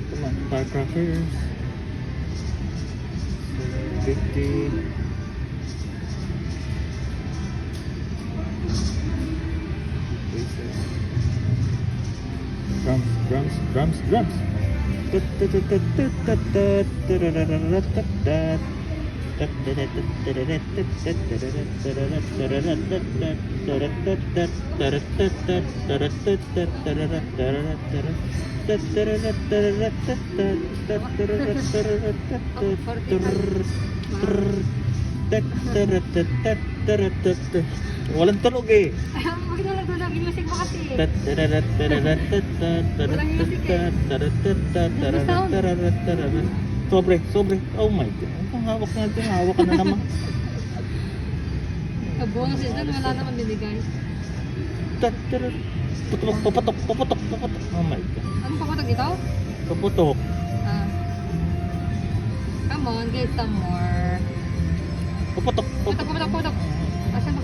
Come on, firecrackers. 50. Drums. Walang tunog eh. Huwag na lang music mo kasi. Walang music eh. Sobre. Oh my God. Ang hawak natin. Hawak ka na naman. Bonus is dun, wala naman binigay. Paputok. Oh my God. Ano pa patag ito? Paputok. Ah. Come on, get some more. Paputok. Putok. Asan ba?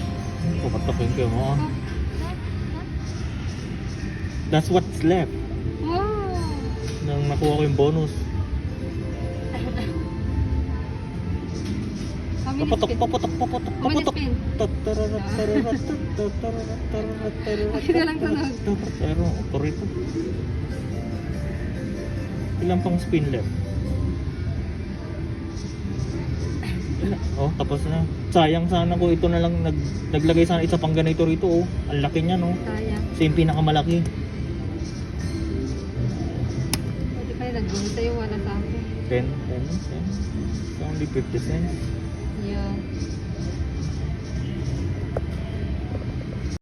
Papatokin kayo mo. Oh. That's what's left. Wow! Nang nakuha ko yung bonus. How many Paputok. spin? How many spin? Bakit walang tunog? Pero, korito. Ilang pang spin left? Oh, tapos na. Sayang sana ko ito na lang naglagay sana isa pang ganito rito oh. Ang laki niya no. Sayang. Same pinakamalaki. Pwede kayo nag-bonus sa'yo, wala sa akin. 10. It's only 50 cents. Yeah.